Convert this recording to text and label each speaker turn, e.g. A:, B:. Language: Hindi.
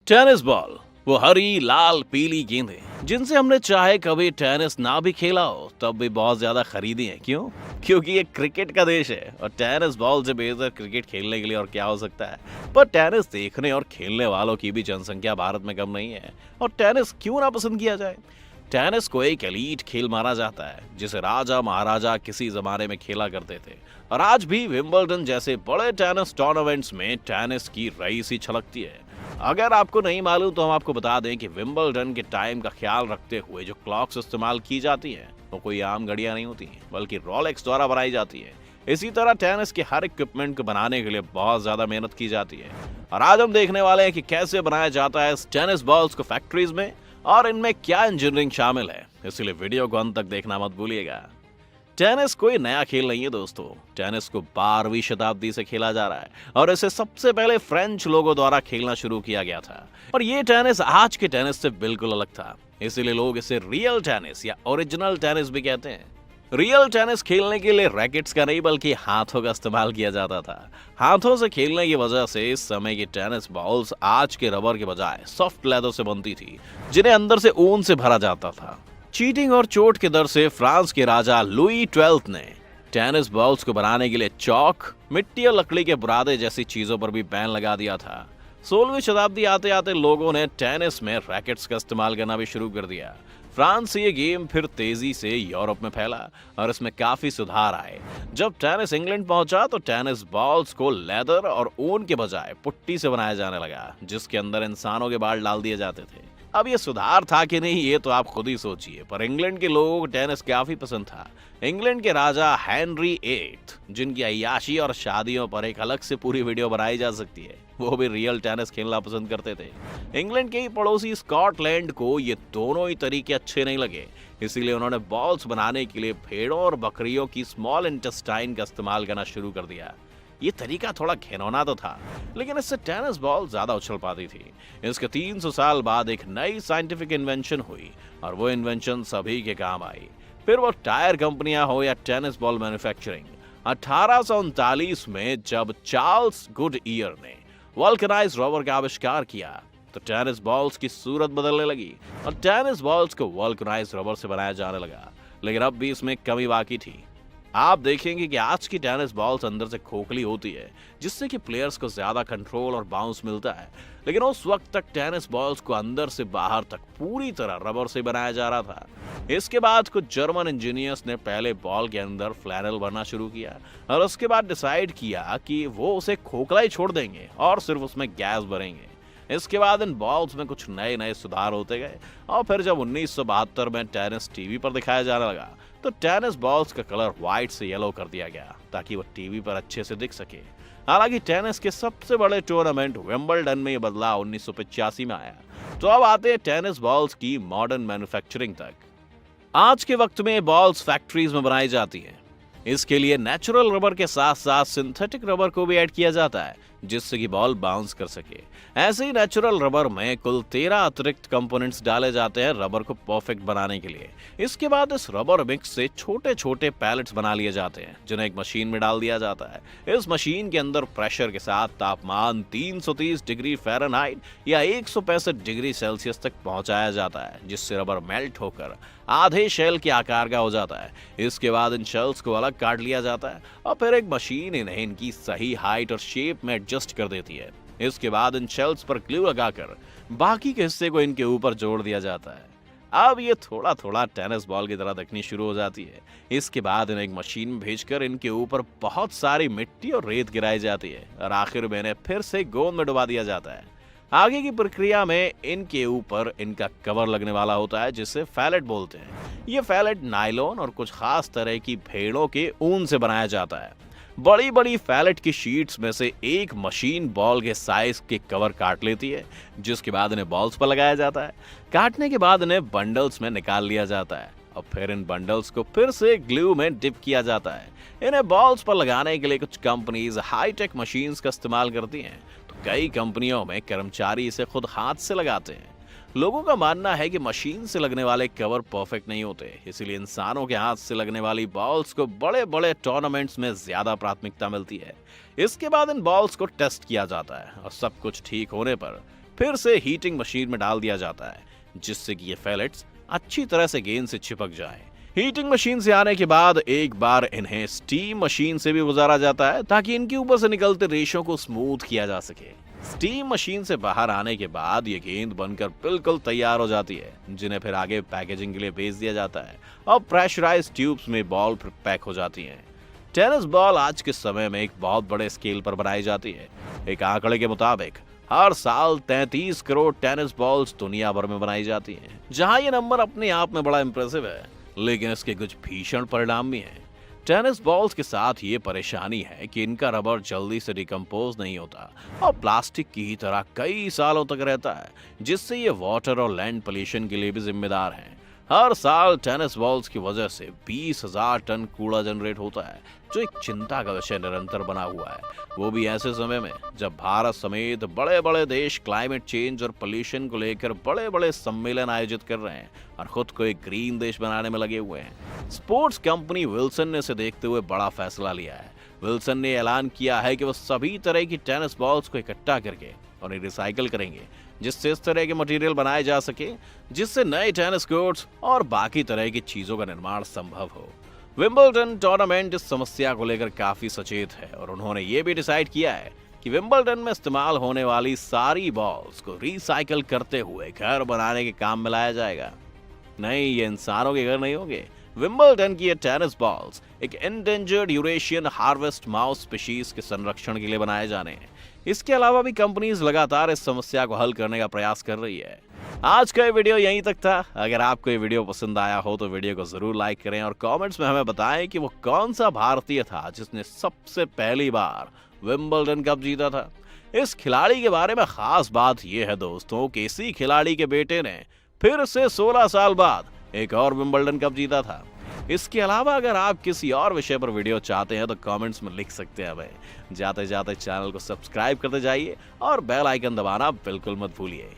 A: टेनिस बॉल वो हरी लाल पीली गेंदें जिनसे हमने चाहे कभी टेनिस ना भी खेला हो तब भी बहुत ज्यादा खरीदी है। क्यों? क्योंकि ये क्रिकेट का देश है और टेनिस बॉल से बेहतर क्रिकेट खेलने के लिए और क्या हो सकता है। पर टेनिस देखने और खेलने वालों की भी जनसंख्या भारत में कम नहीं है। और टेनिस क्यों ना पसंद किया जाए? टेनिस को एक एलीट खेल माना जाता है जिसे राजा महाराजा किसी जमाने में खेला करते थे। और आज भी विंबलडन जैसे बड़े टेनिस टूर्नामेंट्स में टेनिस की रईसी छलकती है। अगर आपको नहीं मालूम तो हम आपको बता दें कि विंबलडन के टाइम का ख्याल रखते हुए जो क्लॉक्स इस्तेमाल की जाती हैं वो कोई आम घड़ियां नहीं होती बल्कि रोलेक्स द्वारा बनाई जाती है। इसी तरह टेनिस के हर इक्विपमेंट को बनाने के लिए बहुत ज्यादा मेहनत की जाती है। और आज हम देखने वाले हैं कि कैसे बनाया जाता है इस टेनिस बॉल्स को फैक्ट्रीज में और इनमें क्या इंजीनियरिंग शामिल है। इसलिए वीडियो को अंत तक देखना मत भूलिएगा। टेनिस कोई नया खेल नहीं है दोस्तों। टेनिस को 12वीं शताब्दी से खेला जा रहा है और इसे सबसे पहले फ्रेंच लोगों द्वारा खेलना शुरू किया गया था। और ये टेनिस आज के टेनिस से बिल्कुल अलग था, इसीलिए लोग इसे रियल टेनिस या ओरिजिनल टेनिस भी कहते हैं। रियल टेनिस खेलने के लिए रैकेट्स का नहीं बल्कि हाथों का इस्तेमाल किया जाता था। हाथों से खेलने की वजह से इस समय की टेनिस बॉल्स आज के रबर के बजाय सॉफ्ट लेदर से बनती थी जिन्हें अंदर से ऊन से भरा जाता था। चीटिंग और चोट के डर से फ्रांस के राजा लुई 12 ने टेनिस बॉल्स को बनाने के लिए चौक, मिट्टी और लकड़ी के बुरादे जैसी चीजों पर भी बैन लगा दिया था। 16वीं शताब्दी आते आते लोगों ने टेनिस में रैकेट्स का इस्तेमाल करना भी शुरू कर दिया। फ्रांस से ये गेम फिर तेजी से यूरोप में फैला और इसमें काफी सुधार आए। जब टेनिस इंग्लैंड पहुंचा तो टेनिस बॉल्स को लेदर और ऊन के बजाय पुट्टी से बनाया जाने लगा जिसके अंदर इंसानों के बाल डाल दिए जाते थे। अब ये सुधार था कि नहीं ये तो आप खुद ही सोचिए, पर इंग्लैंड के लोगों को टेनिस काफी पसंद था। इंग्लैंड के राजा हेनरी 8 जिनकी अय्याशी और शादियों पर एक अलग से पूरी वीडियो बनाई जा सकती है, वो भी रियल टेनिस खेलना पसंद करते थे। इंग्लैंड के ही पड़ोसी स्कॉटलैंड को ये दोनों ही तरीके अच्छे नहीं लगे, इसीलिए उन्होंने बॉल्स बनाने के लिए भेड़ों और बकरियों की स्मॉल इंटेस्टाइन का इस्तेमाल करना शुरू कर दिया। ये तरीका थोड़ा घिनौना तो था, लेकिन इससे टेनिस बॉल ज्यादा उछल पाती थी। इसके 300 साल बाद एक नई साइंटिफिक इन्वेंशन हुई और वो इन्वेंशन सभी के काम आई। फिर वो टायर कंपनियां हो या टेनिस बॉल मैन्युफैक्चरिंग। 1839 में जब चार्ल्स गुडईयर ने वल्कनाइज्ड रबर का आविष्कार किया तो टेनिस बॉल्स की सूरत बदलने लगी और टेनिस बॉल्स को वल्कनाइज्ड रबर से बनाया जाने लगा। लेकिन अब भी इसमें कमी बाकी थी। आप देखेंगे कि आज की टेनिस बॉल्स अंदर से खोखली होती है जिससे कि प्लेयर्स को ज्यादा कंट्रोल और बाउंस मिलता है, लेकिन उस वक्त तक टेनिस बॉल्स को अंदर से बाहर तक पूरी तरह रबर से बनाया जा रहा था। इसके बाद कुछ जर्मन इंजीनियर्स ने पहले बॉल के अंदर फ्लैनल भरना शुरू किया और उसके बाद डिसाइड किया कि वो उसे खोखला ही छोड़ देंगे और सिर्फ उसमें गैस भरेंगे। इसके बाद इन बॉल्स में कुछ नए नए सुधार होते गए और फिर जब 1972 में टेनिस टीवी पर दिखाया जाने लगा तो टेनिस बॉल्स का कलर व्हाइट से येलो कर दिया गया ताकि वो टीवी पर अच्छे से दिख सके। हालांकि टेनिस के सबसे बड़े टूर्नामेंट विंबलडन में ये बदलाव 1985 में आया। तो अब आते हैं टेनिस बॉल्स की मॉडर्न मैन्युफैक्चरिंग तक। आज के वक्त में बॉल्स फैक्ट्रीज में बनाई जाती हैं। इसके लिए नेचुरल रबर के साथ साथ सिंथेटिक रबर को भी ऐड किया जाता है जिससे कि बॉल बाउंस कर सके। ऐसे ही नेचुरल रबर में कुल 13 अतिरिक्त कंपोनेंट्स डाले जाते हैं रबर को परफेक्ट बनाने के लिए। इसके बाद इस रबर मिक्स से छोटे छोटे पैलेट्स बना लिए जाते हैं जिन्हें एक मशीन में डाल दिया जाता है। इस मशीन के अंदर प्रेशर के साथ तापमान 330 डिग्री फ़ारेनहाइट या 165 डिग्री सेल्सियस तक पहुंचाया जाता है जिससे रबर मेल्ट होकर आधे शेल के आकार का हो जाता है। इसके बाद इन शेल्स को अलग काट लिया जाता है और फिर एक मशीन इन्हें इनकी सही हाइट और शेप में एडजस्ट कर देती है। इसके बाद इन शेल्स पर ग्लू लगाकर बाकी के हिस्से को इनके ऊपर जोड़ दिया जाता है। अब ये थोड़ा थोड़ा टेनिस बॉल की तरह दिखनी शुरू हो जाती है। इसके बाद इन्हें एक मशीन में भेजकर इनके ऊपर बहुत सारी मिट्टी और रेत गिराई जाती है और आखिर में इन्हें फिर से गोंद में डुबा दिया जाता है। आगे की प्रक्रिया में इनके ऊपर इनका कवर लगने वाला होता है जिसे फैलेट बोलते हैं। ये फैलेट नायलॉन और कुछ खास तरह की भेड़ों के ऊन से बनाया जाता है। बड़ी बड़ी फैलेट की शीट्स में से एक मशीन बॉल के साइज के कवर काट लेती है जिसके बाद इन्हें बॉल्स पर लगाया जाता है। काटने के बाद इन्हें बंडल्स में निकाल लिया जाता है और फिर इन बंडल्स को फिर से ग्लू में डिप किया जाता है। इन्हें बॉल्स पर लगाने के लिए कुछ कंपनीज हाईटेक मशीन्स का इस्तेमाल करती हैं तो कई कंपनियों में कर्मचारी इसे खुद हाथ से लगाते हैं। लोगों का मानना है कि मशीन से लगने वाले कवर परफेक्ट नहीं होते, इसीलिए इंसानों के हाथ से लगने वाली बॉल्स को बड़े बड़े टूर्नामेंट्स में ज्यादा प्राथमिकता मिलती है। इसके बाद इन बॉल्स को टेस्ट किया जाता है और सब कुछ ठीक होने पर फिर से हीटिंग मशीन में डाल दिया जाता है, जिससे कि ये फेलेट्स अच्छी तरह से गेंद से चिपक जाएं। हीटिंग मशीन से आने के बाद एक बार इन्हें स्टीम मशीन से भी गुजारा जाता है, ताकि इनके ऊपर से निकलते रेशों को स्मूथ किया जा सके। स्टीम मशीन से बाहर आने के बाद ये गेंद बनकर बिल्कुल तैयार हो जाती है, जिन्हें फिर आगे पैकेजिंग के लिए भेज दिया जाता है और प्रेशराइज्ड ट्यूब्स में बॉल पैक हो जाती हैं। टेनिस बॉल आज के समय में एक बहुत बड़े स्केल पर बनाई जाती है। एक आंकड़े के मुताबिक हर साल 33 करोड़ टेनिस बॉल्स दुनिया भर में बनाई जाती हैं। जहां ये नंबर अपने आप में बड़ा इंप्रेसिव है, लेकिन इसके कुछ भीषण परिणाम भी हैं। टेनिस बॉल्स के साथ ये परेशानी है कि इनका रबर जल्दी से डिकम्पोज नहीं होता और प्लास्टिक की ही तरह कई सालों तक रहता है, जिससे ये वाटर और लैंड पोल्यूशन के लिए भी जिम्मेदार हैं। हर साल टेनिस बॉल्स की वजह से 20,000 टन कूड़ा जनरेट होता है, जो एक चिंता का विषय निरंतर बना हुआ है, वो भी ऐसे समय में जब भारत समेत बड़े बड़े देश क्लाइमेट चेंज और पोल्यूशन को लेकर बड़े बड़े सम्मेलन आयोजित कर रहे हैं और खुद को एक ग्रीन देश बनाने में लगे हुए हैं। स्पोर्ट्स कंपनी विल्सन ने इसे देखते हुए बड़ा फैसला लिया है। विल्सन ने ऐलान किया है कि वो सभी तरह की टेनिस बॉल्स को इकट्ठा करके उन्हें रिसाइकल करेंगे, जिससे इस तरह के मटेरियल बनाए जा सके जिससे नए टेनिस कोर्ट्स और बाकी तरह की चीजों का निर्माण संभव हो। विंबलडन टूर्नामेंट इस समस्या को लेकर काफी सचेत है और उन्होंने ये भी डिसाइड किया है कि विंबलडन में इस्तेमाल होने वाली सारी बॉल्स को रिसाइकल करते हुए घर बनाने के काम में लाया जाएगा। नहीं, ये इंसानों के घर नहीं होंगे। विंबलडन की ये टेनिस बॉल्स एक endangered Eurasian harvest mouse species के संरक्षण के लिए बनाए जाने हैं। इसके अलावा भी कंपनीज लगातार इस समस्या को हल करने का प्रयास कर रही है। आज का ये वीडियो यहीं तक था। अगर आपको ये वीडियो पसंद आया हो तो वीडियो को जरूर लाइक करें और कमेंट्स में हमें बताएं कि वो कौन सा भारतीय था जिसने सबसे पहली बार विंबलडन कप जीता था। इस खिलाड़ी के बारे में खास बात यह है दोस्तों कि इसी खिलाड़ी के बेटे ने फिर से 16 साल बाद एक और विंबलडन कप जीता था। इसके अलावा अगर आप किसी और विषय पर वीडियो चाहते हैं तो कमेंट्स में लिख सकते हैं। भाई जाते जाते चैनल को सब्सक्राइब करते जाइए और बेल आइकन दबाना बिल्कुल मत भूलिए।